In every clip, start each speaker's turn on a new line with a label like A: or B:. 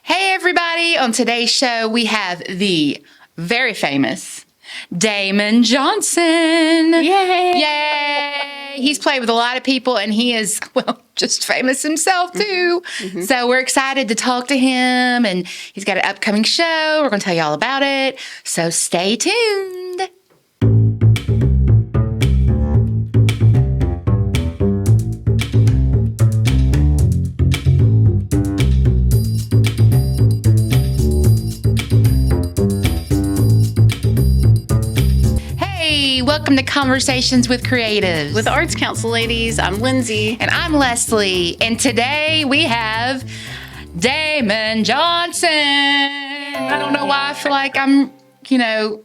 A: Hey, everybody. On today's show, we have the very famous Damon Johnson.
B: Yay!
A: Yay! He's played with a lot of people, and he is, well, just famous himself, too.
B: Mm-hmm.
A: So we're excited to talk to him, and he's got an upcoming show. We're going to tell you all about it. So stay tuned. Welcome to Conversations with Creatives.
B: With the Arts Council ladies, I'm Lindsay.
A: And I'm Leslie. And today we have Damon Johnson. I don't know why I feel like I'm,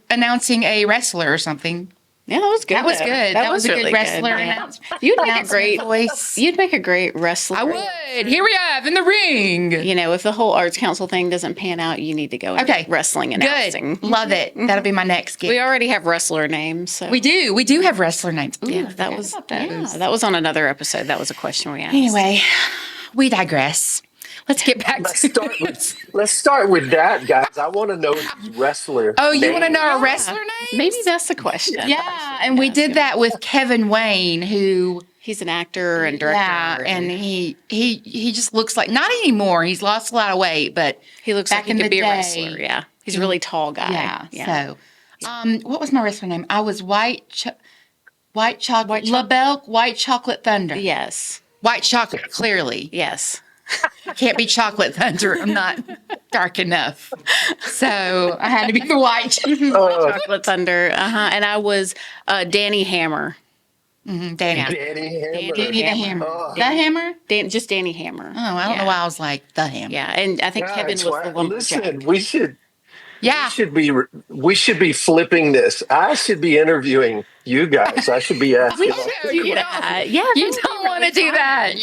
A: announcing a wrestler or something.
B: Yeah, that was good.
A: That was good. That was a
B: really
A: good wrestler
B: good.
A: announcement.
B: You'd make a great
A: voice.
B: You'd make a great wrestler.
A: I would. Here we have in the ring.
B: If the whole Arts Council thing doesn't pan out, you need to go into wrestling announcing.
A: Good. Love it. That'll be my next gig.
B: We already have wrestler names. So.
A: We do. We do have wrestler names. Ooh,
B: yeah, that was on another episode. That was a question we asked.
A: Anyway, we digress. Let's get back
C: Let's start with that, guys. I want to know wrestler.
A: Oh, you want to know a wrestler name?
B: Maybe that's the question.
A: Yeah, and we did that with Kevin Wayne, who
B: he's an actor and director.
A: Yeah, and he just looks like, not anymore. He's lost a lot of weight, but
B: he looks
A: back
B: like he
A: in
B: could be
A: the
B: a
A: day,
B: wrestler. Yeah, he's a really tall guy.
A: Yeah. So, what was my wrestler name? I was White Chocolate LaBelle, White Chocolate Thunder.
B: Yes,
A: White Chocolate. Clearly,
B: yes.
A: Can't be Chocolate Thunder. I'm not dark enough. So I had to be the White
B: Chocolate Thunder. And I was Danny Hammer.
A: Mm-hmm.
C: Danny Hammer.
A: Danny the Hammer. The Hammer?
B: Just Danny Hammer.
A: Oh, I don't know why I was like the Hammer.
B: Yeah, and I think Kevin was the lumberjack.
C: Listen, we should be flipping this. I should be interviewing you guys. I should be asking.
A: You don't want to do that.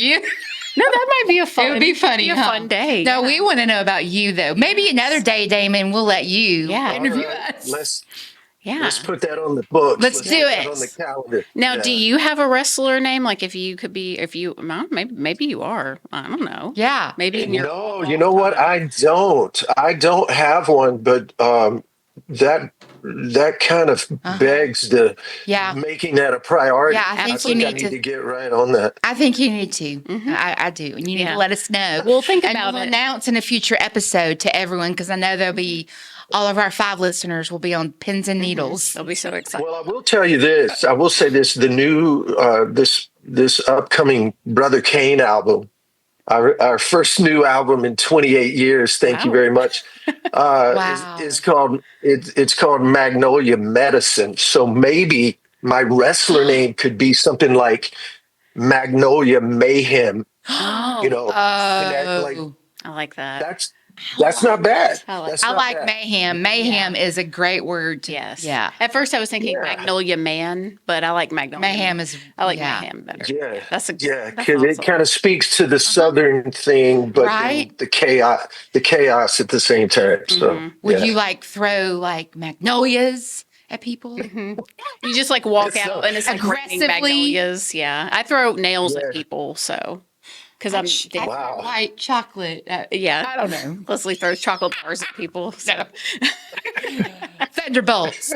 B: No, that might be a fun.
A: It would be funny.
B: A fun day.
A: No, we want to know about you though. Maybe another day, Damon, we'll let you interview us.
C: Let's put that on the books.
A: Let's do it
C: on the calendar.
B: Now, do you have a wrestler name? Like, maybe you are. I don't know.
A: Yeah,
B: maybe.
C: No, you know what? I don't have one, but that kind of begs the making that a priority.
A: Yeah, I think
C: I need to get right on that.
A: I think you need to. Mm-hmm. I do. And you need to let us know.
B: We'll think about
A: we'll announce in a future episode to everyone, because I know there'll be all of our 5 listeners will be on pins and needles.
B: They'll be so excited.
C: Well, I will tell you this. I will say this: the new this upcoming Brother Kane album. Our first new album in 28 years. Thank you very much. It's called Magnolia Medicine. So maybe my wrestler name could be something like Magnolia Mayhem.
B: I like that.
C: That's not bad.
A: I like mayhem. Mayhem is a great word.
B: Yes.
A: Yeah.
B: At first I was thinking Magnolia Man, but I like Magnolia.
A: Mayhem is.
B: I like mayhem better.
C: Yeah.
B: That's
C: because it kind of speaks to the Southern thing, but the chaos at the same time. So
A: would you throw magnolias at people?
B: Mm-hmm. You just walk out and it's raining magnolias. Yeah. I throw nails at people, so. Because I'm
A: white chocolate.
B: I
A: don't know.
B: Leslie throws chocolate bars at people. So.
A: Thunderbolts.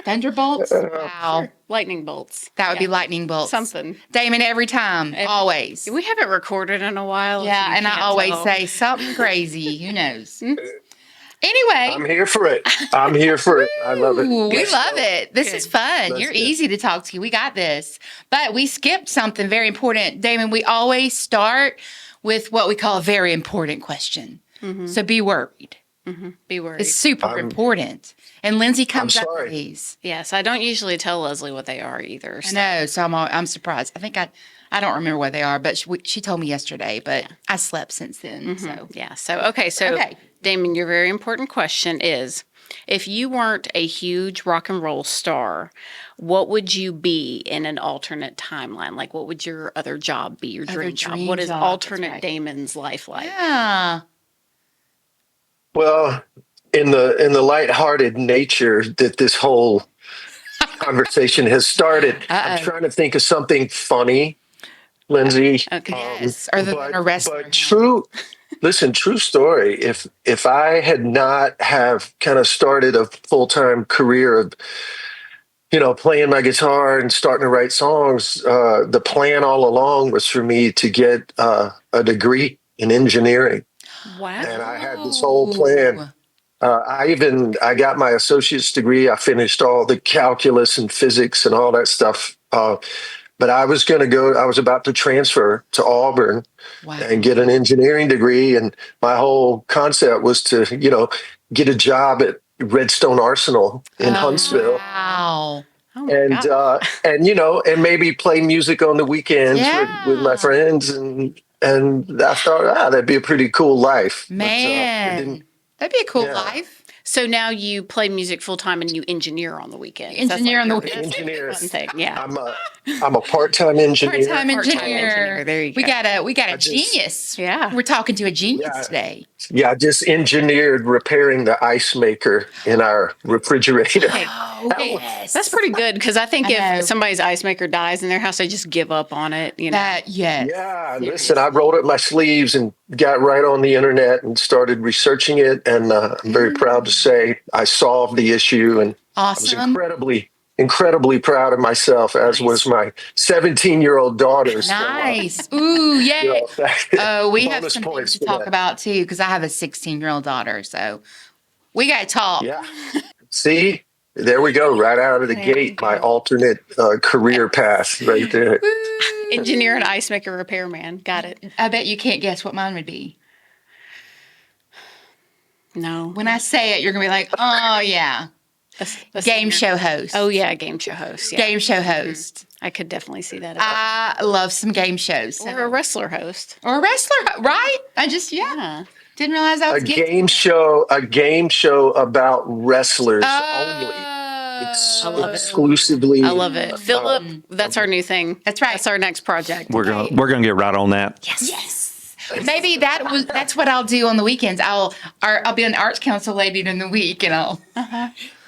A: Thunderbolts. Wow.
B: Lightning bolts.
A: That would be lightning bolts.
B: Something.
A: Damon, every time. Always.
B: We haven't recorded in a while.
A: Yeah, and I always say something crazy. Who knows? Anyway.
C: I'm here for it. I love it.
A: We love it. This is fun. You're easy to talk to. We got this. But we skipped something very important. Damon, we always start with what we call a very important question. Mm-hmm. So be worried.
B: Mm-hmm. Be worried.
A: It's super important. And Lindsay comes up with these.
B: Yes, I don't usually tell Leslie what they are either.
A: So. I know, so I'm surprised. I think I don't remember what they are, but she told me yesterday, but I slept since then.
B: Mm-hmm. So. Damon, your very important question is, if you weren't a huge rock and roll star, what would you be in an alternate timeline? Like, what would your other job be, your dream job? What is alternate Damon's life like?
A: Yeah.
C: Well, in the lighthearted nature that this whole conversation has started, I'm trying to think of something funny, Lindsay.
A: Okay. Yes, or the wrestler.
C: But true, Listen, true story. If I had not have kind of started a full-time career of, playing my guitar and starting to write songs, the plan all along was for me to get a degree in engineering.
B: Wow.
C: And I had this whole plan. I got my associate's degree. I finished all the calculus and physics and all that stuff. But I was about to transfer to Auburn and get an engineering degree. And my whole concept was to, get a job at Redstone Arsenal in Huntsville.
A: Wow.
B: Oh
C: And maybe play music on the weekends with my friends. And I thought, that'd be a pretty cool life.
A: Man, that'd be a cool life.
B: So now you play music full time and you engineer on the weekends.
A: Engineer on the weekends.
C: Engineer.
B: Yeah.
C: I'm a part-time engineer.
A: Part-time engineer.
B: There you go.
A: We got a genius.
B: Yeah.
A: We're talking to a genius today.
C: Yeah, I just engineered repairing the ice maker in our refrigerator.
A: Oh, yes.
B: That's pretty good because I think if somebody's ice maker dies in their house, they just give up on it.
A: Yes.
C: Yeah, listen, I rolled up my sleeves and got right on the internet and started researching it. And I'm very proud to say I solved the issue. And
A: awesome.
C: I was incredibly proud of myself, as was my 17-year-old daughter.
A: Nice. Ooh, yay. We have
C: bonus
A: some
C: points
A: things to
C: for
A: talk
C: that.
A: about, too, because I have a 16-year-old daughter. So we got to talk.
C: Yeah. See, there we go. Right out of the gate, my alternate career path right there.
B: Engineer and ice maker repairman. Got it.
A: I bet you can't guess what mine would be.
B: No.
A: When I say it, you're going to be like, oh, yeah. Game show host.
B: Oh, yeah, game show host. Yeah.
A: Game show host.
B: I could definitely see that.
A: I love some game shows. So.
B: Or a wrestler host.
A: Or a wrestler, right? I just, didn't realize I was
C: a game show about wrestlers only. Exclusively.
B: I love it. Philip, that's our new thing.
A: That's right.
B: That's our next project.
D: We're gonna get right on that.
A: Yes. Maybe that's what I'll do on the weekends. I'll be an arts council lady during the week, and I'll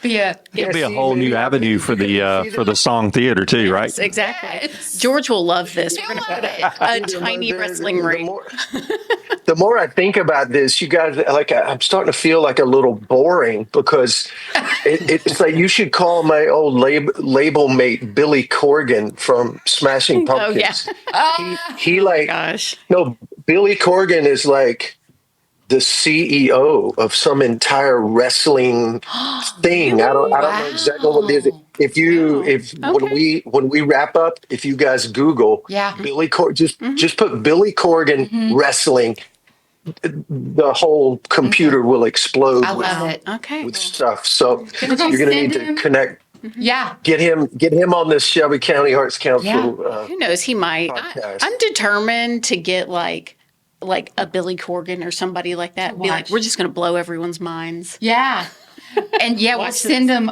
D: It'll be a whole new avenue for the song theater too, right?
B: Exactly.
A: Yes.
B: George will love this. We're going to put a tiny wrestling ring.
C: The more I think about this, you guys, I'm starting to feel like a little boring because it's like you should call my old label mate Billy Corgan from Smashing Pumpkins. He
B: Gosh.
C: No, Billy Corgan is like the CEO of some entire wrestling thing. I don't know exactly what it is. When we wrap up, if you guys Google Billy Corgan, just put Billy Corgan wrestling, the whole computer will explode.
A: I love it.
B: Okay.
C: With stuff. So you're going to need to connect.
A: Yeah.
C: Get him on this Shelby County Arts Council.
B: Yeah. Who knows? He might. I'm determined to get like a Billy Corgan or somebody like that. Be like, we're just going to blow everyone's minds.
A: Yeah. And we'll send him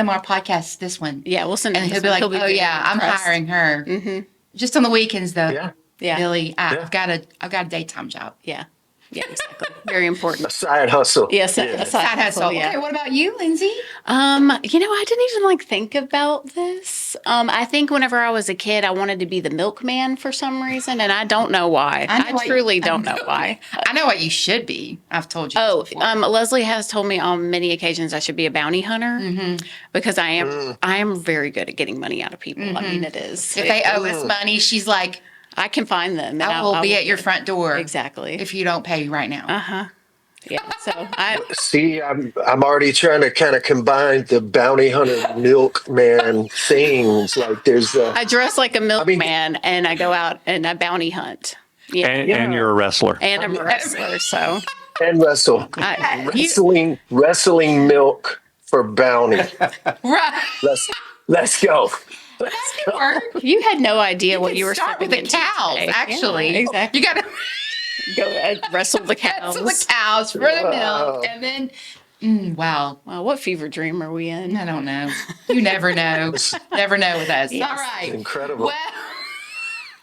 A: our podcast, this one.
B: Yeah, we'll send him.
A: And he'll be like, I'm hiring her. Mm-hmm. Just on the weekends though.
C: Yeah.
B: Yeah.
A: Billy, I've got a daytime job.
B: Yeah. Yeah, exactly. Very important.
C: A side hustle.
B: Yes, a side hustle. Yeah.
A: Okay, what about you, Lindsay?
B: I didn't even think about this. I think whenever I was a kid, I wanted to be the milkman for some reason, and I don't know why. I truly don't know why.
A: I know what you should be. I've told you.
B: Oh, Leslie has told me on many occasions I should be a bounty hunter because I am very good at getting money out of people. Mm-hmm. I mean, it is.
A: If they owe us money, she's like,
B: I can find them. And
A: I will be at your front door.
B: Exactly.
A: If you don't pay right now.
B: Uh-huh. Yeah. So
C: See, I'm already trying to kind of combine the bounty hunter milkman things. Like there's
B: I dress like a milkman and I go out and I bounty hunt. Yeah.
D: And you're a wrestler.
B: And I'm a wrestler, so
C: and wrestle. Wrestling milk for bounty.
A: Right.
C: Let's go.
B: You had no idea what you were
A: start with the cows,
B: today.
A: actually.
B: Yeah, exactly.
A: You got to
B: go wrestle the cows.
A: wrestle the cows for the milk. And then, wow.
B: Wow, what fever dream are we in?
A: I don't know. You never know. Never know with us.
B: Yes.
A: All right.
C: Incredible.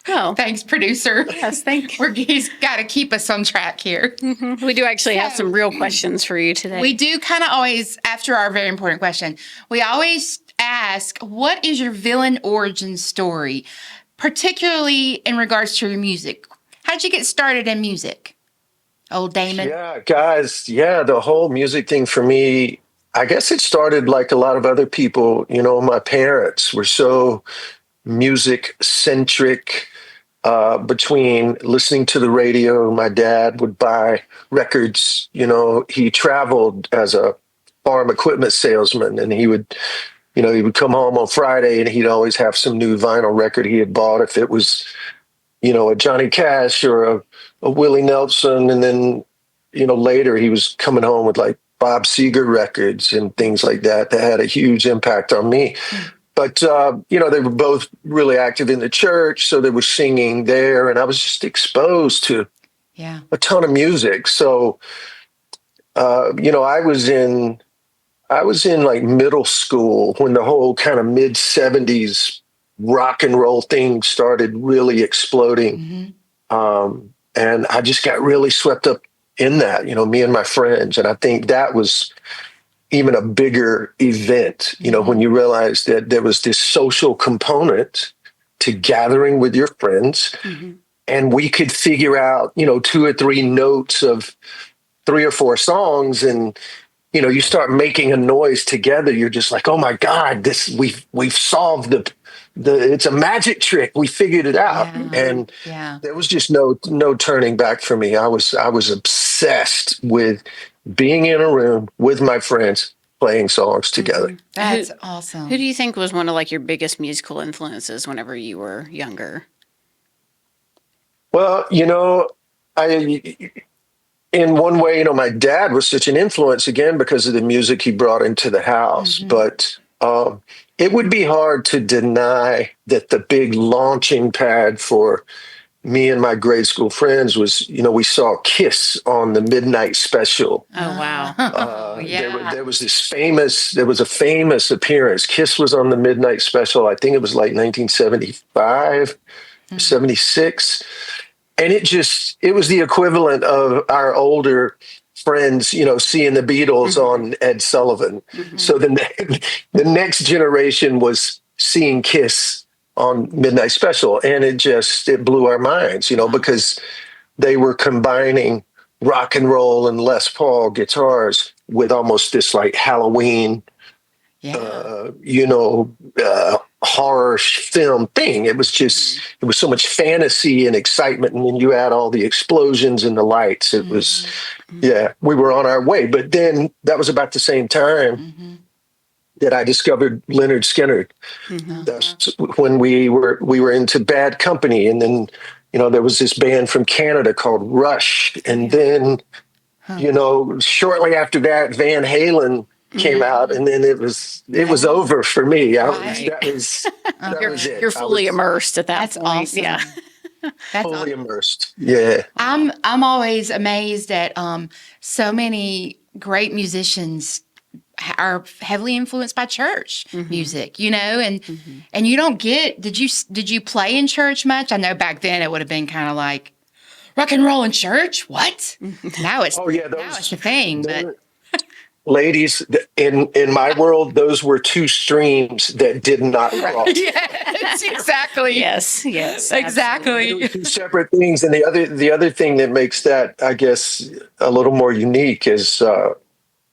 A: Well, thanks, producer.
B: Yes, thank you.
A: He's got to keep us on track here.
B: Mm-hmm. We do actually have some real questions for you today.
A: We do kind of always, after our very important question, we always ask, what is your villain origin story, particularly in regards to your music? How'd you get started in music? Old Damon.
C: Yeah, guys. Yeah, the whole music thing for me, I guess it started like a lot of other people. My parents were so music centric. Between listening to the radio, my dad would buy records. He traveled as a farm equipment salesman, and he would come home on Friday and he'd always have some new vinyl record he had bought. If it was, a Johnny Cash or a Willie Nelson. And then, later he was coming home with like Bob Seger records and things like that had a huge impact on me. But, they were both really active in the church. So they were singing there, and I was just exposed to a ton of music. So, I was in like middle school when the whole kind of mid 70s rock and roll thing started really exploding. And I just got really swept up in that, me and my friends. And I think that was even a bigger event, when you realize that there was this social component to gathering with your friends, and we could figure out, 2 or 3 notes of 3 or 4 songs, and you start making a noise together. You're just like, oh my God, we've solved it's a magic trick. We figured it out, and there was just no turning back for me. I was obsessed with being in a room with my friends playing songs together.
A: That's awesome.
B: Who do you think was one of like your biggest musical influences whenever you were younger?
C: Well, in one way, my dad was such an influence, again, because of the music he brought into the house. But it would be hard to deny that the big launching pad for me and my grade school friends was, we saw Kiss on the Midnight Special.
B: Oh, wow.
C: There was a famous appearance. Kiss was on the Midnight Special. I think it was like 1975, 76. And it was the equivalent of our older friends, seeing the Beatles on Ed Sullivan. So the next generation was seeing Kiss on Midnight Special, and it blew our minds, because they were combining rock and roll and Les Paul guitars with almost this like Halloween, horror film thing. It was just, it was so much fantasy and excitement. And then you add all the explosions and the lights. It was, we were on our way. But then that was about the same time that I discovered Lynyrd Skynyrd. That's when we were into Bad Company. And then, there was this band from Canada called Rush. And then, shortly after that, Van Halen came out, and then it was over for me. That was it.
B: You're fully immersed at that point.
A: Awesome.
B: Yeah.
A: That's
C: fully
A: awesome.
C: immersed. Yeah.
A: I'm always amazed at so many great musicians are heavily influenced by church music, and you don't did you play in church much? I know back then it would have been kind of like rock and roll in church. What? Now it's now it's the thing, but
C: ladies, in my world, those were 2 streams that did not cross.
A: Yes, exactly.
B: Yes,
A: exactly.
C: They were 2 separate things. And the other thing that makes that, I guess, a little more unique is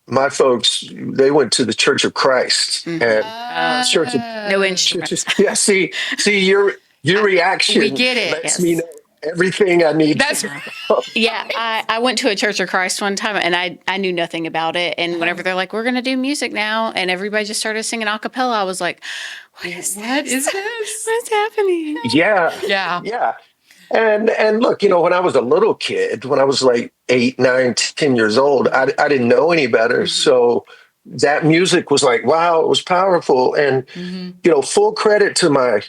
C: my folks, they went to the Church of Christ. And Church of
B: no instruments.
C: Yeah, see your reaction.
A: We get it.
C: Lets me know everything I need.
A: That's
B: I went to a Church of Christ one time, and I knew nothing about it. And whenever they're like, we're going to do music now, and everybody just started singing a cappella, I was like, what is this? What's happening?
C: Yeah. And look, when I was a little kid, when I was like 8, 9, 10 years old, I didn't know any better. So that music was like, wow, it was powerful. And, full credit to my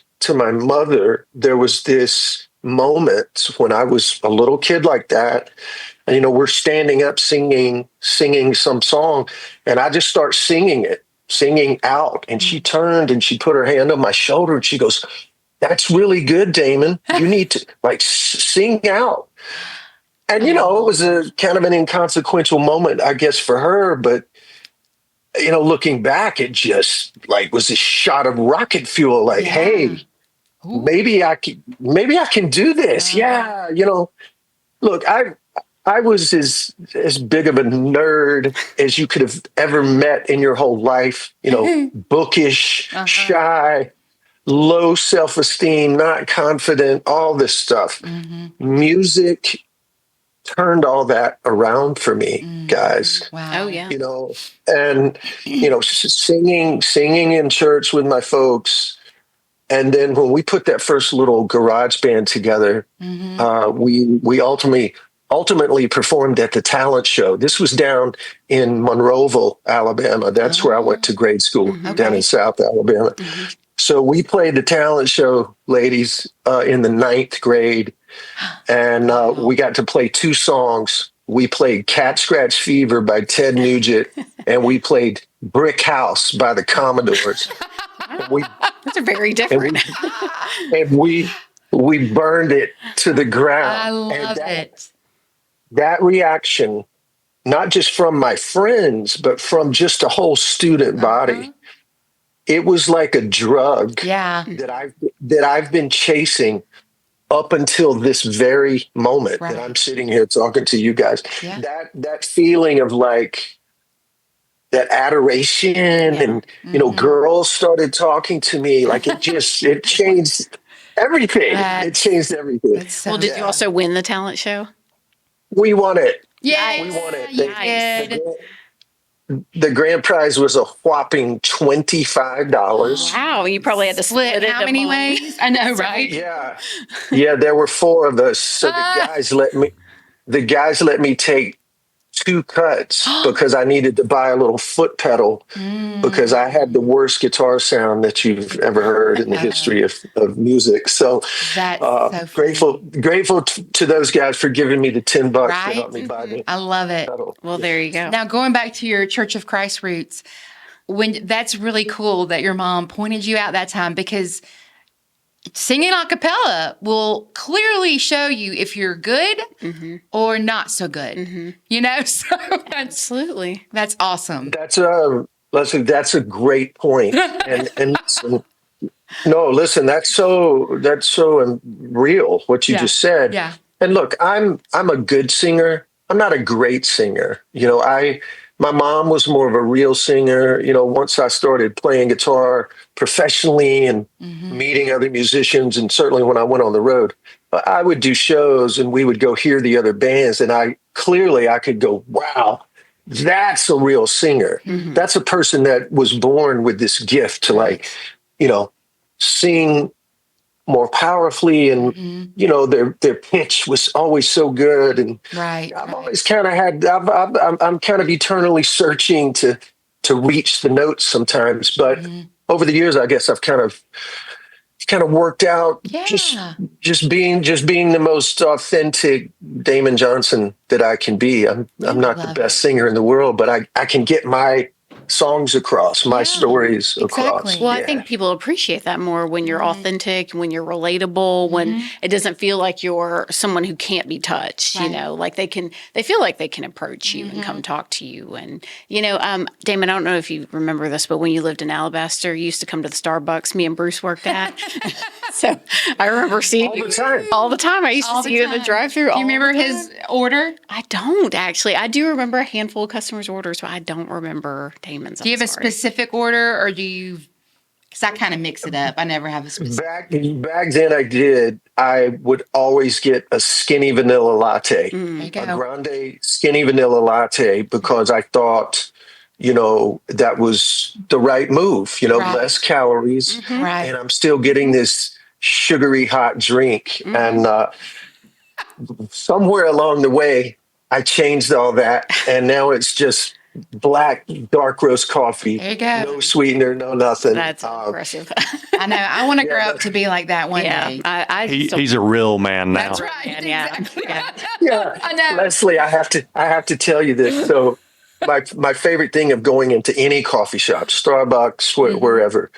C: mother. There was this moment when I was a little kid like that, and we're standing up singing some song, and I just start singing out, and she turned and she put her hand on my shoulder and she goes, "That's really good, Damon. You need to sing out." And it was a kind of an inconsequential moment, I guess, for her, but looking back, it just was a shot of rocket fuel. Hey, maybe I can do this. Look, I was as big of a nerd as you could have ever met in your whole life. You know, bookish, shy, low self-esteem, not confident, all this stuff. Music turned all that around for me, guys.
A: Wow.
B: Oh yeah.
C: You know, and you know, singing in church with my folks. And then when we put that first little garage band together, we ultimately performed at the talent show. This was down in Monroeville, Alabama. That's where I went to grade school, down in South Alabama. So we played the talent show, ladies, in the 9th grade. And we got to play 2 songs. We played Cat Scratch Fever by Ted Nugent, and we played Brick House by the Commodores.
B: That's a very different.
C: And we burned it to the ground.
A: I love it.
C: That reaction, not just from my friends, but from just a whole student body, it was like a drug that I've been chasing up until this very moment that I'm sitting here talking to you guys. That feeling of like that adoration and you know, girls started talking to me, like it changed everything. It changed everything.
B: Well, did you also win the talent show?
C: We won it.
A: Yeah,
C: We won it.
A: you did.
C: The grand prize was a whopping $25.
B: Wow, you probably had to split it
A: How many
B: among-
A: ways? I know, right?
C: Yeah, there were 4 of us. So the guys let me take 2 cuts because I needed to buy a little foot pedal because I had the worst guitar sound that you've ever heard in the history of music. So
A: That's so
C: grateful to those guys for giving me the $10 to help me buy the
A: I love it.
C: pedal.
B: Well, there you go.
A: Now, going back to your Church of Christ roots, that's really cool that your mom pointed you out that time, because singing a cappella will clearly show you if you're good or not so good. You know, so
B: Absolutely.
A: that's awesome.
C: That's a great point. And listen, that's so real what you just said.
A: Yeah.
C: And look, I'm a good singer. I'm not a great singer. You know, my mom was more of a real singer. You know, once I started playing guitar professionally and meeting other musicians, and certainly when I went on the road, I would do shows and we would go hear the other bands, and I could go, wow, that's a real singer. That's a person that was born with this gift to, like, you know, sing more powerfully, and you know, their pitch was always so good, and I've always kind of had I'm kind of eternally searching to reach the notes sometimes, but over the years I guess I've kind of worked out just being the most authentic Damon Johnson that I can be. I'm not the best singer in the world, but I can get my songs across, my stories across.
B: Well, I think people appreciate that more when you're authentic, when you're relatable, when it doesn't feel like you're someone who can't be touched, you know, like they feel like they can approach you and come talk to you. And, you know, Damon, I don't know if you remember this, but when you lived in Alabaster, you used to come to the Starbucks me and Bruce worked at. So I remember seeing you all the time. I used to see you in the drive-thru.
A: Do you remember his order?
B: I don't actually. I do remember a handful of customers' orders, but I don't remember Damon's.
A: Do you have a specific order, or do you? Because I kind of mix it up. I never have a specific.
C: Back then, I did. I would always get a skinny vanilla latte,
A: There you go.
C: a grande skinny vanilla latte, because I thought, you know, that was the right move. You know, less calories, and I'm still getting this sugary hot drink. And somewhere along the way, I changed all that, and now it's just black dark roast coffee.
A: There you go.
C: No sweetener, no nothing.
B: That's impressive.
A: I know. I want to grow up to be like that one day.
D: He's a real man now.
A: That's right. Exactly.
C: Yeah,
A: I know.
C: Leslie, I have to tell you this. So my favorite thing of going into any coffee shop, Starbucks, wherever,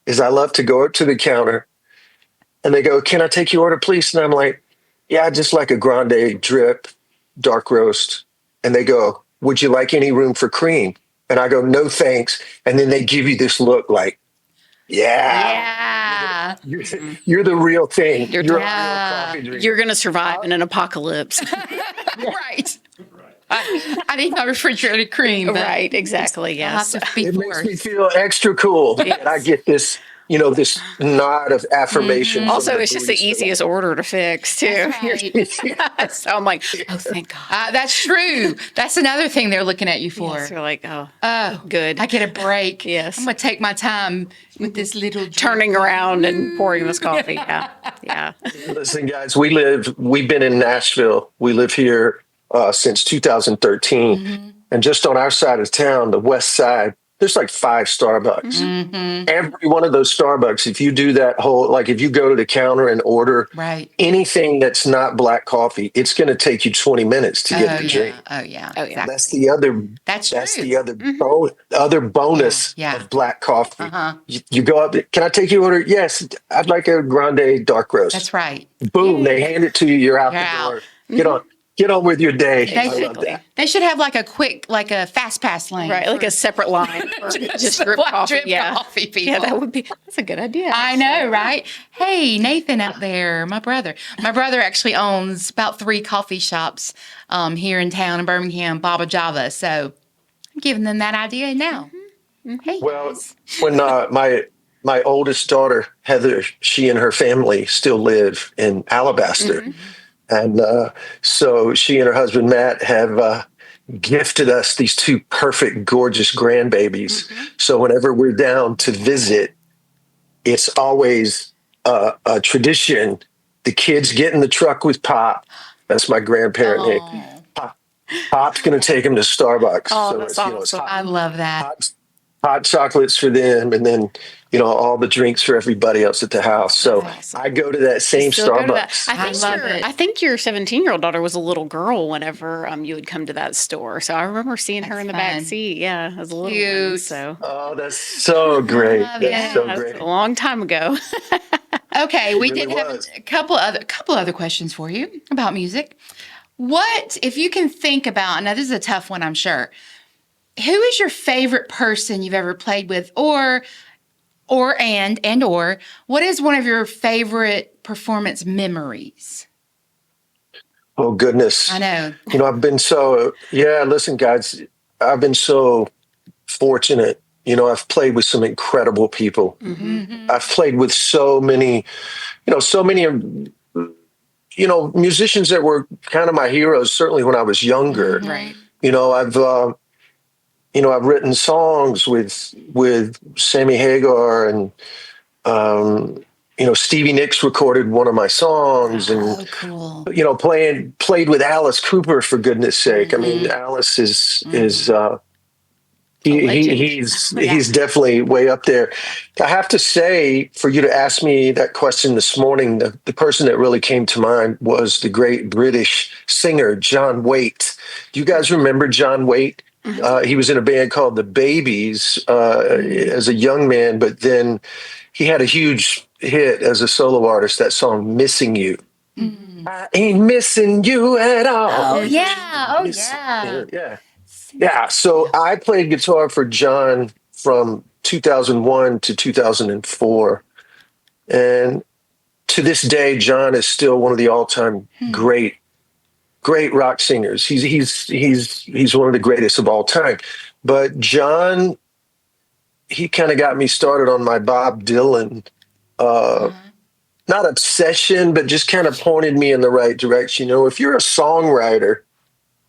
C: is I love to go up to the counter and they go, "Can I take your order, please?" And I'm like, "Yeah, just like a grande drip, dark roast." And they go, "Would you like any room for cream?" And I go, "No, thanks." And then they give you this look like,
A: Yeah.
C: you're the real thing. You're a real
B: Yeah.
C: coffee drinker.
B: You're going to survive in an apocalypse.
A: Right. I need my refrigerated cream.
B: Right, exactly. Yes.
C: It makes me feel extra cool that I get this, this nod of affirmation.
B: Also, it's just the easiest order to fix, too.
A: Right.
B: So I'm like, oh, thank God.
A: That's true. That's another thing they're looking at you for.
B: Yes, you're like, oh,
A: good. I get a break.
B: Yes.
A: I'm going to take my time with this little
B: turning around and pouring this coffee. Yeah.
C: Listen, guys, we've been in Nashville. We live here since 2013. And just on our side of town, the west side, there's like 5 Starbucks. Every one of those Starbucks, if you do that if you go to the counter and order anything that's not black coffee, it's going to take you 20 minutes to get the drink.
A: Oh, yeah.
B: Exactly.
C: That's the other.
A: That's
C: the other bonus of black coffee. You go up. Can I take your order? Yes, I'd like a grande dark roast.
A: That's right.
C: Boom! They hand it to you. You're out the door. Get on with your day. I love that.
A: They should have like a fast pass lane.
B: Right, like a separate line for just drip coffee.
A: Coffee people.
B: Yeah, that's a good idea.
A: I know, right? Hey, Nathan out there, my brother. My brother actually owns about 3 coffee shops here in town in Birmingham, Baba Java. So I'm giving them that idea now. Hey,
C: well,
A: guys.
C: when my oldest daughter, Heather, she and her family still live in Alabaster. And so she and her husband, Matt, have gifted us these 2 perfect, gorgeous grandbabies. So whenever we're down to visit, it's always a tradition. The kids get in the truck with Pop. That's my grandparent, Nick. Pop's going to take them to Starbucks.
B: Oh, that's awesome.
C: It's
A: I love that.
C: hot chocolates for them, and then all the drinks for everybody else at the house. So
B: awesome.
C: I go to that same Starbucks.
B: I think your 17-year-old daughter was a little girl whenever you would come to that store. So I remember seeing her in the back seat. Yeah, as a little one. So
C: that's so great. That's so
B: that's
C: great.
B: a long time ago.
A: Okay, we
C: really
A: did have
C: was.
A: a couple other questions for you about music. What, if you can think about, now this is a tough one, I'm sure. Who is your favorite person you've ever played with, or what is one of your favorite performance memories?
C: Oh, goodness.
A: I know.
C: I've been listen, guys, I've been so fortunate. I've played with some incredible people. I've played with so many musicians that were kind of my heroes, certainly when I was younger.
A: Right.
C: I've written songs with Sammy Hagar, and Stevie Nicks recorded one of my songs, and
A: cool.
C: Played with Alice Cooper, for goodness sake. I mean, Alice is he's definitely way up there. I have to say, for you to ask me that question this morning, the person that really came to mind was the great British singer John Waite. Do you guys remember John Waite? He was in a band called the Babies as a young man, but then he had a huge hit as a solo artist, that song "Missing You." I ain't missing you at all.
A: Oh, yeah.
C: Yeah. So I played guitar for John from 2001 to 2004. And to this day, John is still one of the all-time great rock singers. He's one of the greatest of all time. But John, he kind of got me started on my Bob Dylan, not obsession, but just kind of pointed me in the right direction. If you're a songwriter,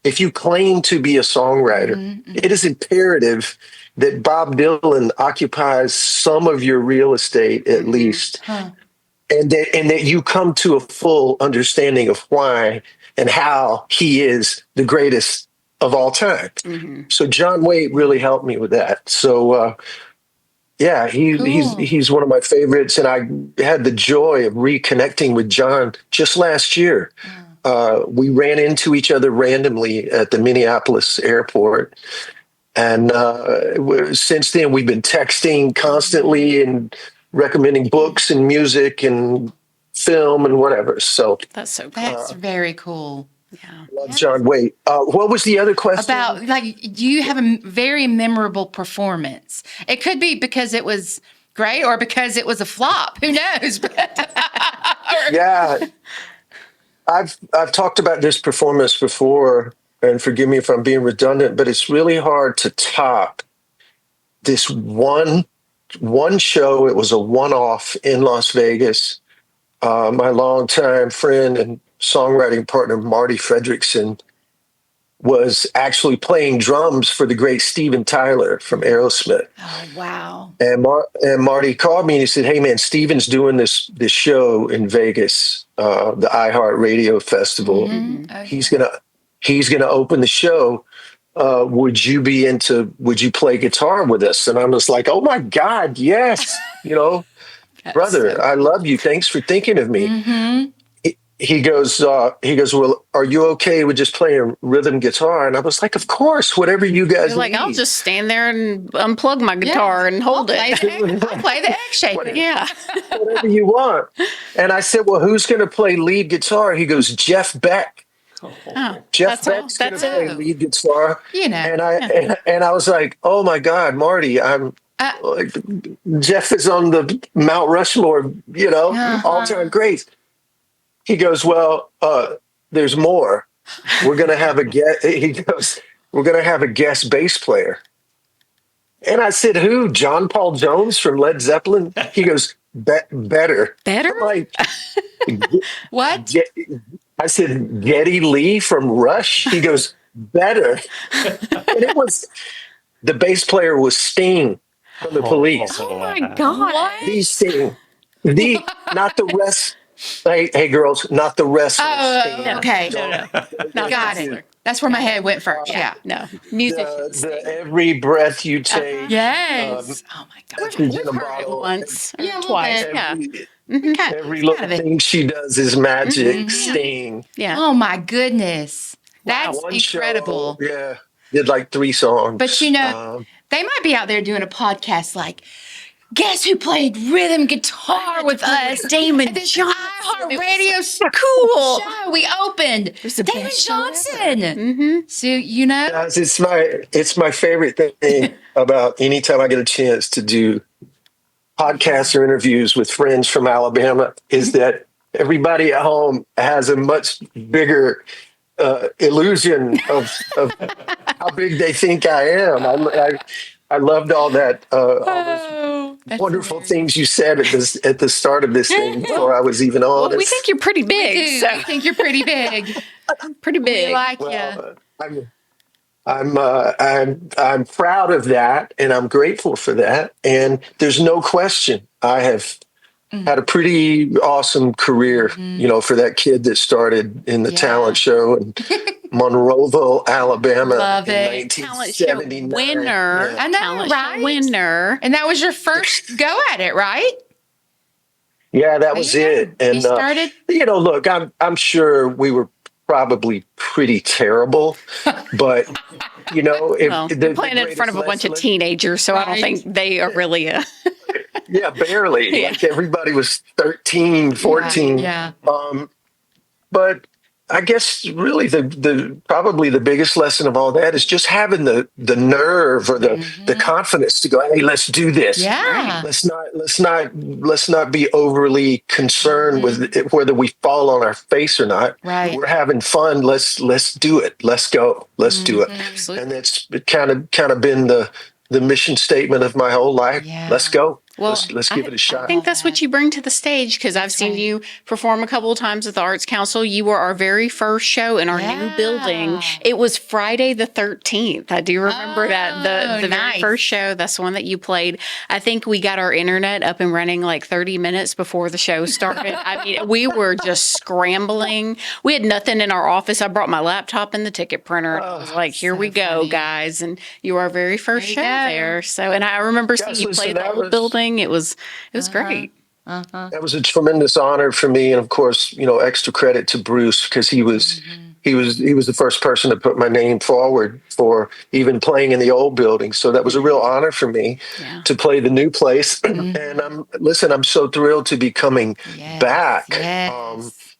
C: if you claim to be a songwriter, it is imperative that Bob Dylan occupies some of your real estate at least, and that you come to a full understanding of why and how he is the greatest of all time. So John Waite really helped me with that. So he's one of my favorites, and I had the joy of reconnecting with John just last year. We ran into each other randomly at the Minneapolis airport. And since then, we've been texting constantly and recommending books and music and film and whatever. So
B: that's so cool.
A: That's very cool.
B: Yeah.
C: Love John Waite. What was the other question?
A: About, do you have a very memorable performance? It could be because it was great or because it was a flop. Who knows?
C: Yeah. I've talked about this performance before. and forgive me if I'm being redundant, but it's really hard to top this one show. It was a one-off in Las Vegas. My longtime friend and songwriting partner, Marty Fredrickson, was actually playing drums for the great Steven Tyler from Aerosmith.
A: Oh, wow.
C: And Marty called me and he said, "Hey man, Steven's doing this show in Vegas, the iHeart Radio Festival.
A: Mm-hmm. Oh,
C: He's gonna open the show. Would you play guitar with us?" And I was like, "Oh my God, yes." Brother, so I love you. Thanks for thinking of me.
A: Mm-hmm.
C: He goes, "Well, are you okay with just playing rhythm guitar?" And I was like, "Of course, whatever you guys
B: You're like,
C: need."
B: I'll just stand there and unplug my guitar and hold it.
A: I'll play the egg shaker.
B: Yeah.
C: Whatever you want. And I said, "Well, who's going to play lead guitar?" He goes, "Jeff Beck."
B: Oh,
C: Jeff Beck's going to play lead guitar.
A: And
C: I was like, "Oh my God, Marty, Jeff is on the Mount Rushmore, all-time greats." He goes, "Well, there's more. We're going to have a guest." He goes, "We're going to have a guest bass player." And I said, "Who? John Paul Jones from Led Zeppelin?" He goes, "Better."
B: Better?
C: I'm like,
A: what?
C: I said, "Geddy Lee from Rush?" He goes, "Better." And the bass player was Sting from the Police.
B: Oh my God.
C: The Sting. Not the rest. Hey, girls, not the wrestler.
A: Oh, okay.
B: No.
A: Got it. That's where my head went first. Yeah.
B: No. Musicians.
C: The every breath you take.
A: Yes. Oh my God.
C: We've heard
B: it once or
A: Yeah, a little
B: twice.
A: bit.
B: Yeah.
C: Every little thing she does is magic. Sting.
B: Yeah.
A: Oh my goodness. That's
C: One
A: incredible.
C: Show, yeah. Did like 3 songs.
A: But they might be out there doing a podcast like, "Guess who played rhythm guitar with us?
B: Damon
A: Johnson. Radio cool show we opened. Damon Johnson."
B: Mm-hmm.
A: So
C: Guys, it's my favorite thing about anytime I get a chance to do podcasts or interviews with friends from Alabama is that everybody at home has a much bigger illusion of how big they think I am. I loved all that. All those wonderful things you said at the start of this thing before I was even on.
B: Well, we think you're pretty big.
A: We think you're pretty big.
B: Pretty big.
A: We like you.
C: I'm proud of that, and I'm grateful for that. And there's no question I have had a pretty awesome career, for that kid that started in the talent show in Monroeville, Alabama.
A: Love it.
C: In
B: Talent show
C: 1979.
B: winner.
C: Yeah.
A: I know,
B: Talent
A: right?
B: show winner.
A: And that was your first go at it, right?
C: Yeah, that was it. And
A: you started.
C: Look, I'm sure we were probably pretty terrible, but if
B: you're playing in front of a bunch of teenagers, so I don't think they are really
C: yeah, barely. Like everybody was 13, 14.
A: Yeah.
C: But I guess really probably the biggest lesson of all that is just having the nerve or the confidence to go, "Hey, let's do this."
A: Yeah.
C: Let's not be overly concerned with it, whether we fall on our face or not.
A: Right.
C: We're having fun. Let's do it. Let's go. Let's do it.
B: Absolutely.
C: And that's kind of been the mission statement of my whole life.
A: Yeah.
C: Let's go.
B: Well,
C: let's give it a shot.
B: I think that's what you bring to the stage, because I've seen you perform a couple of times at the Arts Council. You were our very first show in our new building. It was Friday the 13th. I do remember that. The very first show, that's the one that you played. I think we got our internet up and running like 30 minutes before the show started. I mean, we were just scrambling. We had nothing in our office. I brought my laptop and the ticket printer. I was like, here we go, guys. And you were our very first show there. So, and I remember seeing you play the whole building. It was great.
C: That was a tremendous honor for me, and of course, extra credit to Bruce, because he was the first person to put my name forward for even playing in the old building. So that was a real honor for me to play the new place. And I'm so thrilled to be coming back.
A: Yes.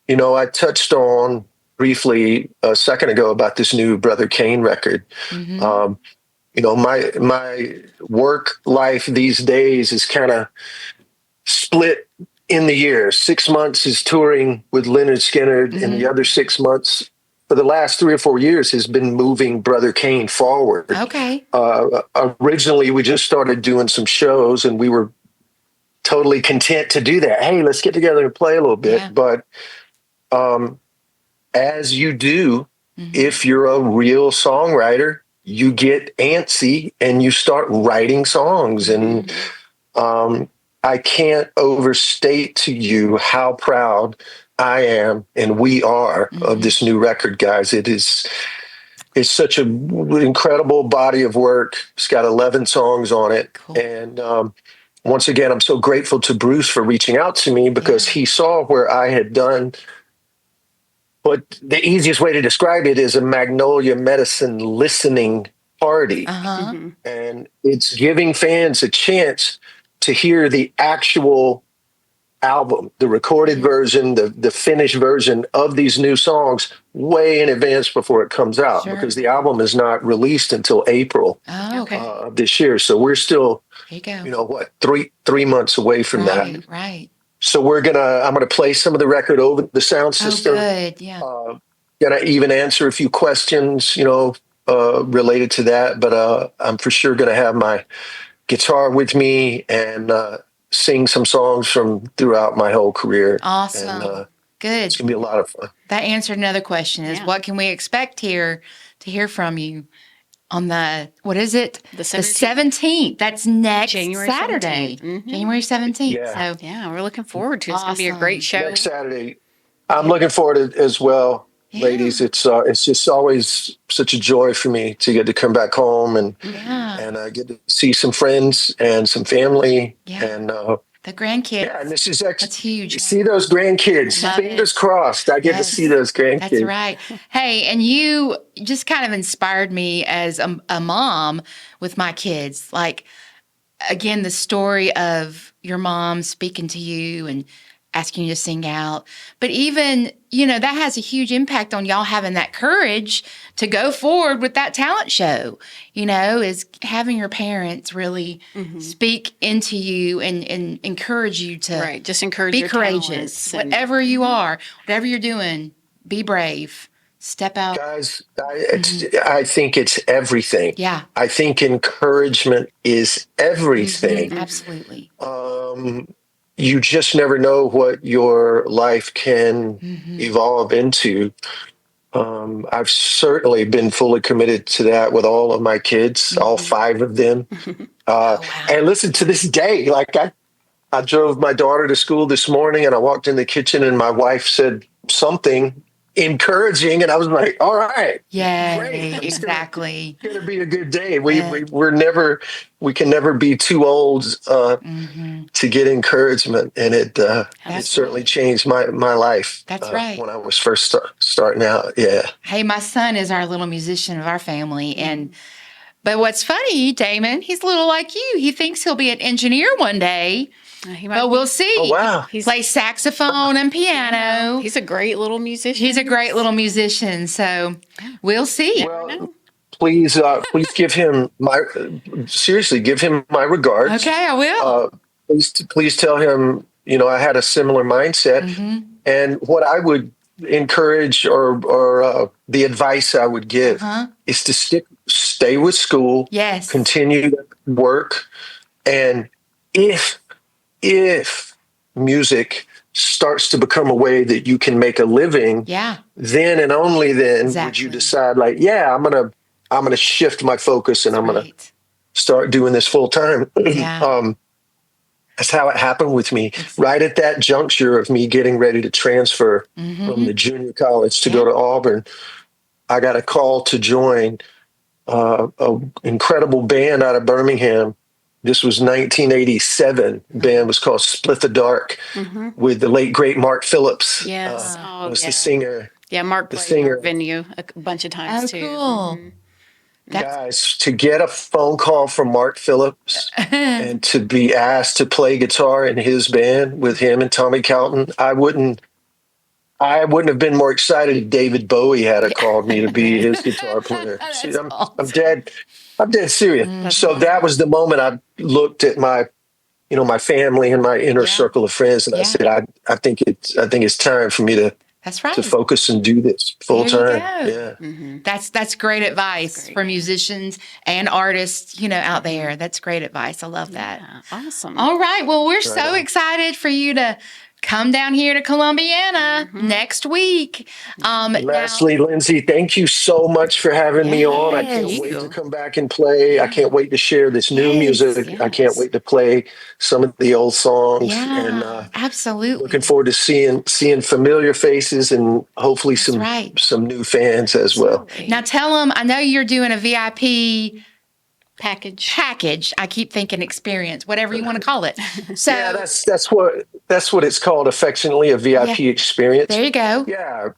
C: I touched on briefly a second ago about this new Brother Kane record. My work life these days is kind of split in the year. 6 months is touring with Lynyrd Skynyrd, and the other 6 months for the last 3 or 4 years has been moving Brother Kane forward.
A: Okay.
C: Originally, we just started doing some shows, and we were totally content to do that. Hey, let's get together and play a little bit.
A: Yeah.
C: But as you do, if you're a real songwriter, you get antsy and you start writing songs. And I can't overstate to you how proud I am and we are of this new record, guys. It's such an incredible body of work. It's got 11 songs on it.
A: Cool.
C: And once again, I'm so grateful to Bruce for reaching out to me, because he saw where I had done. But the easiest way to describe it is a Magnolia Medicine listening party. And it's giving fans a chance to hear the actual album, the recorded version, the finished version of these new songs way in advance before it comes out, because the album is not released until April of this year. So we're still, three months away from that.
A: Right.
C: So I'm gonna play some of the record over the sound system.
A: Oh, good. Yeah.
C: Gonna even answer a few questions, related to that. But I'm for sure gonna have my guitar with me and sing some songs from throughout my whole career.
A: Awesome.
C: And,
A: good.
C: It's gonna be a lot of fun.
A: That answered another question: is what can we expect here to hear from you on what is it?
B: The
A: 17th. That's next
B: January
A: Saturday.
B: 17th.
A: January 17th.
C: Yeah.
A: So
B: Yeah, we're looking forward to it. It's going to be a great show.
C: Next Saturday. I'm looking forward to it as well, ladies. It's just always such a joy for me to get to come back home and get to see some friends and some family and
A: the grandkids.
C: Yeah, and this is
A: that's huge.
C: You see those grandkids. Fingers crossed. I get to see those grandkids.
A: That's right. Hey, and you just kind of inspired me as a mom with my kids. Like, again, the story of your mom speaking to you and asking you to sing out. But even, that has a huge impact on y'all having that courage to go forward with that talent show, is having your parents really speak into you and encourage you to
B: just encourage
A: be
B: your
A: courageous. Whatever you are, whatever you're doing, be brave. Step out.
C: Guys, I think it's everything.
A: Yeah.
C: I think encouragement is everything.
A: Absolutely.
C: You just never know what your life can evolve into. I've certainly been fully committed to that with all of my kids, all 5 of them. And listen, to this day, like I drove my daughter to school this morning and I walked in the kitchen and my wife said something encouraging, and I was like, all right.
A: Yeah,
C: great.
A: exactly.
C: It's gonna be a good day. We can never be too old to get encouragement, and it certainly changed my life.
A: That's right.
C: When I was first starting out. Yeah.
A: Hey, my son is our little musician of our family, but what's funny, Damon, he's a little like you. He thinks he'll be an engineer one day. But we'll see.
C: Oh, wow.
A: He plays saxophone and piano.
B: He's a great little musician.
A: He's a great little musician. So we'll see.
C: Well, please give him my regards.
A: Okay, I will.
C: Please tell him, I had a similar mindset. And what I would encourage or the advice I would give is to stay with school.
A: Yes.
C: Continue to work. And if music starts to become a way that you can make a living, then and only then would you decide, like, I'm gonna shift my focus and I'm gonna start doing this full time. That's how it happened with me. Right at that juncture of me getting ready to transfer from the junior college to go to Auburn, I got a call to join an incredible band out of Birmingham. This was 1987. The band was called Split the Dark with the late, great Mark Phillips.
B: Yes.
C: Was the singer.
B: Yeah, Mark played our venue a bunch of times too.
A: Cool.
C: Guys, to get a phone call from Mark Phillips and to be asked to play guitar in his band with him and Tommy Calton, I wouldn't have been more excited if David Bowie had called me to be his guitar player. See, I'm dead serious. So that was the moment I looked at my family and my inner circle of friends, and I said, I think it's time for me to
A: That's right.
C: to focus and do this full
A: There
C: time.
A: you go.
C: Yeah.
A: That's great advice for musicians and artists, out there. That's great advice. I love that.
B: Yeah, awesome.
A: All right. Well, we're so excited for you to come down here to Columbiana next week.
C: Lastly, Lindsay, thank you so much for having me on. I can't wait to come back and play. I can't wait to share this new music. I can't wait to play some of the old songs.
A: Yeah,
C: And
A: absolutely.
C: looking forward to seeing familiar faces and hopefully some new fans as well.
A: Now tell them, I know you're doing a VIP
B: package.
A: I keep thinking experience, whatever you want to call it. So
C: yeah, that's what it's called affectionately, a VIP experience.
A: There you go.
C: Yeah,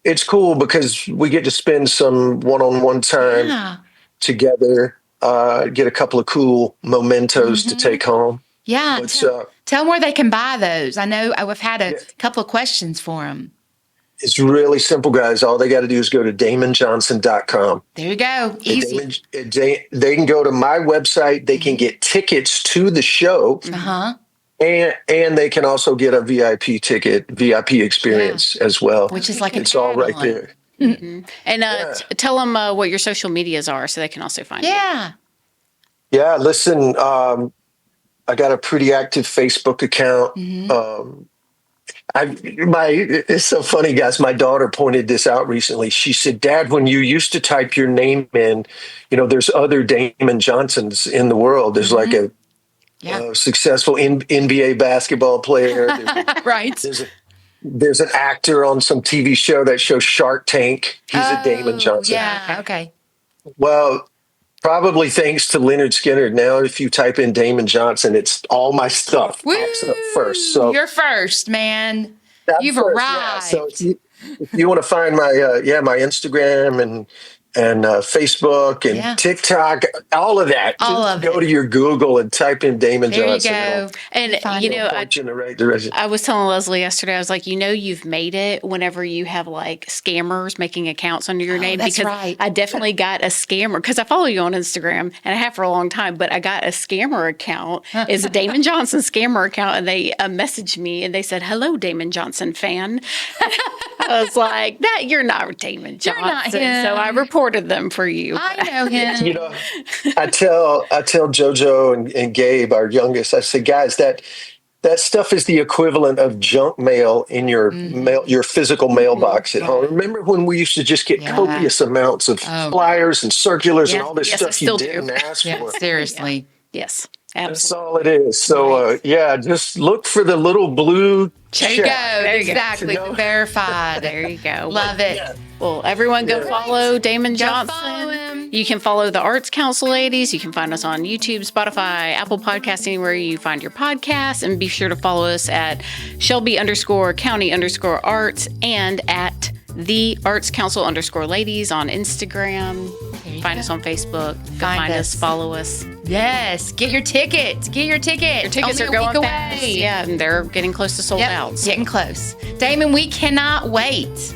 C: it's cool because we get to spend some one-on-one time together, get a couple of cool mementos to take home.
A: Yeah.
C: But,
A: tell them where they can buy those. I know I've had a couple of questions for them.
C: It's really simple, guys. All they got to do is go to damonjohnson.com.
A: There you go. Easy.
C: They can go to my website. They can get tickets to the show. And they can also get a VIP ticket, VIP experience as well.
A: Which is like
C: it's all right there.
B: And tell them what your social medias are so they can also find you.
C: Yeah, listen, I got a pretty active Facebook account. It's so funny, guys. My daughter pointed this out recently. She said, "Dad, when you used to type your name in, there's other Damon Johnsons in the world. There's like a successful NBA basketball player.
A: Right.
C: There's an actor on some TV show that shows Shark Tank. He's a Damon Johnson.
A: Yeah. Okay.
C: Well, probably thanks to Lynyrd Skynyrd. Now, if you type in Damon Johnson, it's all my stuff pops up first. So
A: you're first, man. You've
C: first,
A: arrived.
C: So if you want to find my my Instagram and Facebook and TikTok, all of that. Just go to your Google and type in Damon Johnson.
A: There you go.
B: And
C: in the right direction.
B: I was telling Leslie yesterday, I was like, you've made it whenever you have like scammers making accounts under your name.
A: That's
B: because
A: right.
B: I definitely got a scammer because I follow you on Instagram and I have for a long time, but I got a scammer account. It's a Damon Johnson scammer account. And they messaged me and they said, "Hello, Damon Johnson fan." I was like, you're not Damon Johnson.
A: You're not him.
B: So I reported them for you.
A: I know him.
C: I tell JoJo and Gabe, our youngest, I say, guys, that stuff is the equivalent of junk mail in your your physical mailbox at home. Remember when we used to just get copious amounts of flyers and circulars and all this stuff you didn't ask for?
A: Seriously.
B: Yes.
C: That's
B: Absolutely.
C: all it is. So, just look for the little blue check.
A: There you go. Exactly. Verified.
B: There you go.
A: Love it.
C: Yeah.
B: Well, everyone go follow Damon Johnson.
A: Follow him.
B: You can follow the Arts Council ladies. You can find us on YouTube, Spotify, Apple Podcasts, anywhere you find your podcasts. And be sure to follow us at Shelby_County_Arts and at the Arts Council _ladies on Instagram. Find us on Facebook. Find us. Follow us.
A: Yes. Get your tickets. Your tickets
B: Tickets
A: Only
B: are
A: a
B: going
A: week
B: fast.
A: away.
B: Yeah, and they're getting close to sold out. So.
A: Getting close. Damon, we cannot wait.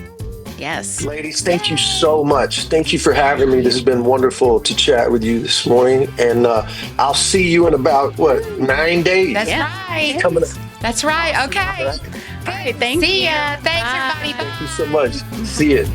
B: Yes.
C: Ladies, thank you so much. Thank you for having me. This has been wonderful to chat with you this morning. And I'll see you in about, 9 days?
A: That's right.
C: Coming up.
A: That's right. Okay.
B: All right. Thank you.
A: See ya. Thanks,
B: Bye.
A: everybody. Bye.
C: Thank you so much. See you.